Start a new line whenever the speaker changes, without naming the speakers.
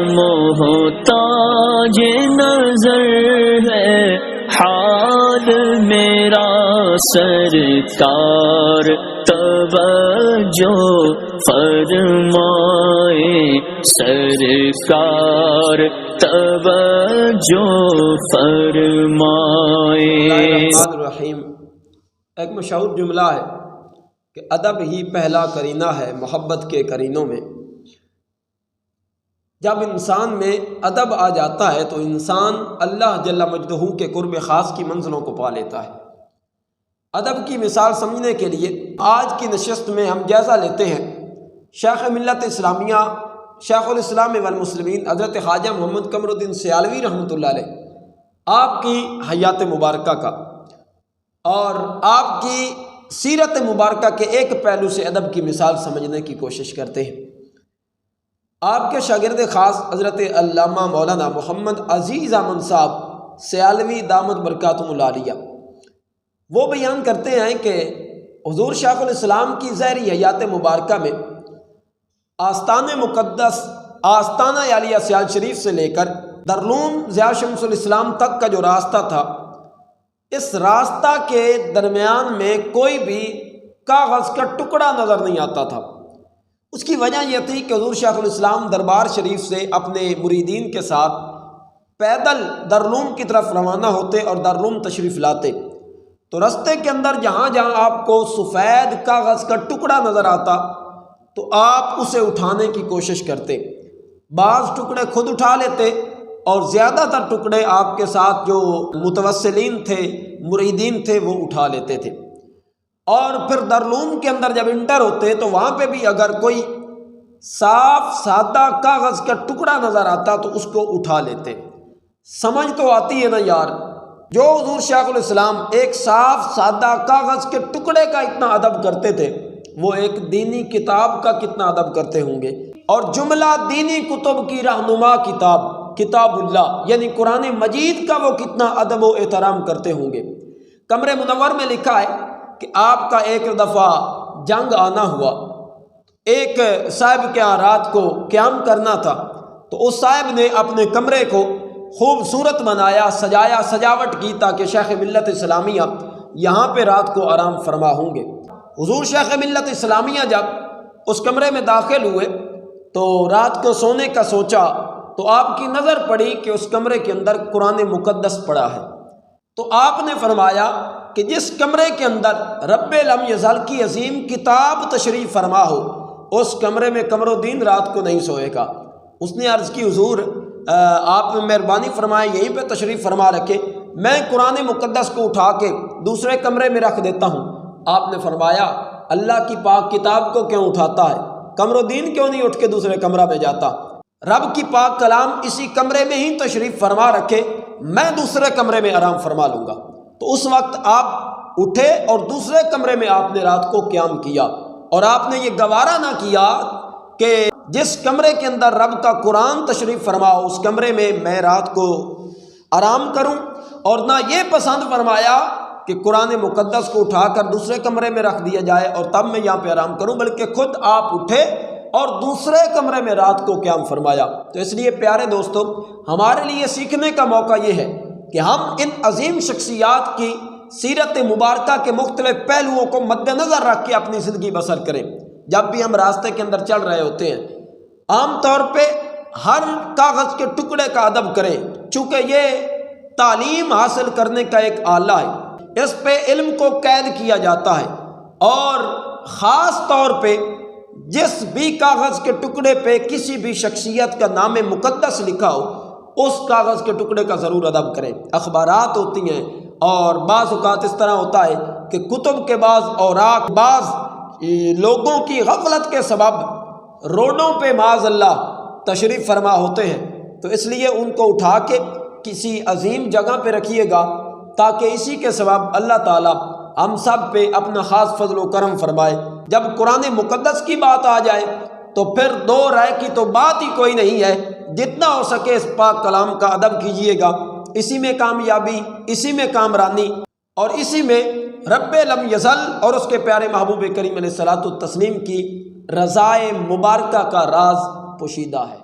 محتاج نظر ہے حال میرا سرکار توجہ فرمائے سرکار توجہ فرمائے۔
الرحمن الرحیم ایک مشہور جملہ ہے کہ ادب ہی پہلا کرینہ ہے محبت کے کرینوں میں۔ جب انسان میں ادب آ جاتا ہے تو انسان اللہ جل مجدہ کے قرب خاص کی منزلوں کو پا لیتا ہے۔ ادب کی مثال سمجھنے کے لیے آج کی نشست میں ہم جائزہ لیتے ہیں شیخ ملت اسلامیہ شیخ الاسلام والمسلمین حضرت خواجہ محمد قمر الدین سیالوی رحمۃ اللہ علیہ آپ کی حیات مبارکہ کا اور آپ کی سیرت مبارکہ کے ایک پہلو سے ادب کی مثال سمجھنے کی کوشش کرتے ہیں۔ آپ کے شاگرد خاص حضرت علامہ مولانا محمد عزیز احمد صاحب سیالوی دامت برکاتہم العالیہ وہ بیان کرتے ہیں کہ حضور شیخ الاسلام کی ظاہری حیات مبارکہ میں آستان مقدس آستانہ عالیہ سیال شریف سے لے کر دارالعلوم ضیاء شمس الاسلام تک کا جو راستہ تھا، اس راستہ کے درمیان میں کوئی بھی کاغذ کا ٹکڑا نظر نہیں آتا تھا۔ اس کی وجہ یہ تھی کہ حضور شیخ الاسلام دربار شریف سے اپنے مریدین کے ساتھ پیدل دارالعلوم کی طرف روانہ ہوتے اور دارالعلوم تشریف لاتے، تو رستے کے اندر جہاں جہاں آپ کو سفید کاغذ کا ٹکڑا نظر آتا تو آپ اسے اٹھانے کی کوشش کرتے۔ بعض ٹکڑے خود اٹھا لیتے اور زیادہ تر ٹکڑے آپ کے ساتھ جو متوسلین تھے مریدین تھے وہ اٹھا لیتے تھے۔ اور پھر دارالعلوم کے اندر جب انٹر ہوتے تو وہاں پہ بھی اگر کوئی صاف سادہ کاغذ کا ٹکڑا نظر آتا تو اس کو اٹھا لیتے۔ سمجھ تو آتی ہے نا یار، جو حضور شیخ الاسلام ایک صاف سادہ کاغذ کے ٹکڑے کا اتنا ادب کرتے تھے، وہ ایک دینی کتاب کا کتنا ادب کرتے ہوں گے۔ اور جملہ دینی کتب کی رہنما کتاب اللہ یعنی قرآن مجید کا وہ کتنا ادب و احترام کرتے ہوں گے۔ قمر منور میں لکھا ہے کہ آپ کا ایک دفعہ جنگ آنا ہوا، ایک صاحب کے یہاں رات کو قیام کرنا تھا، تو اس صاحب نے اپنے کمرے کو خوبصورت بنایا، سجایا، سجاوٹ کی تاکہ شیخ ملت اسلامیہ یہاں پہ رات کو آرام فرما ہوں گے۔ حضور شیخ ملت اسلامیہ جب اس کمرے میں داخل ہوئے تو رات کو سونے کا سوچا تو آپ کی نظر پڑی کہ اس کمرے کے اندر قرآن مقدس پڑا ہے، تو آپ نے فرمایا کہ جس کمرے کے اندر رب لم یزل کی عظیم کتاب تشریف فرما ہو اس کمرے میں قمر الدین رات کو نہیں سوئے گا۔ اس نے عرض کی حضور آپ مہربانی فرمائے یہیں پہ تشریف فرما رکھے، میں قرآن مقدس کو اٹھا کے دوسرے کمرے میں رکھ دیتا ہوں۔ آپ نے فرمایا اللہ کی پاک کتاب کو کیوں اٹھاتا ہے، قمر الدین کیوں نہیں اٹھ کے دوسرے کمرہ میں جاتا، رب کی پاک کلام اسی کمرے میں ہی تشریف فرما رکھے، میں دوسرے کمرے میں آرام فرما لوں گا۔ تو اس وقت آپ اٹھے اور دوسرے کمرے میں آپ نے رات کو قیام کیا، اور آپ نے یہ گوارا نہ کیا کہ جس کمرے کے اندر رب کا قرآن تشریف فرما اس کمرے میں میں رات کو آرام کروں، اور نہ یہ پسند فرمایا کہ قرآن مقدس کو اٹھا کر دوسرے کمرے میں رکھ دیا جائے اور تب میں یہاں پہ آرام کروں، بلکہ خود آپ اٹھے اور دوسرے کمرے میں رات کو قیام فرمایا۔ تو اس لیے پیارے دوستو، ہمارے لیے سیکھنے کا موقع یہ ہے کہ ہم ان عظیم شخصیات کی سیرت مبارکہ کے مختلف پہلوؤں کو مد نظر رکھ کے اپنی زندگی بسر کریں۔ جب بھی ہم راستے کے اندر چل رہے ہوتے ہیں عام طور پہ ہر کاغذ کے ٹکڑے کا ادب کریں، چونکہ یہ تعلیم حاصل کرنے کا ایک آلہ ہے، اس پہ علم کو قید کیا جاتا ہے، اور خاص طور پہ جس بھی کاغذ کے ٹکڑے پہ کسی بھی شخصیت کا نام مقدس لکھا ہو اس کاغذ کے ٹکڑے کا ضرور ادب کریں۔ اخبارات ہوتی ہیں اور بعض اوقات اس طرح ہوتا ہے کہ کتب کے بعض اوراق بعض لوگوں کی غفلت کے سبب روڈوں پہ معاذ اللہ تشریف فرما ہوتے ہیں، تو اس لیے ان کو اٹھا کے کسی عظیم جگہ پہ رکھیے گا تاکہ اسی کے سبب اللہ تعالیٰ ہم سب پہ اپنا خاص فضل و کرم فرمائے۔ جب قرآن مقدس کی بات آ جائے تو پھر دو رائے کی تو بات ہی کوئی نہیں ہے، جتنا ہو سکے اس پاک کلام کا ادب کیجیے گا، اسی میں کامیابی، اسی میں کامرانی، اور اسی میں رب لم یزل اور اس کے پیارے محبوب کریم علیہ الصلوۃ والتسلیم کی رضائے مبارکہ کا راز پوشیدہ ہے۔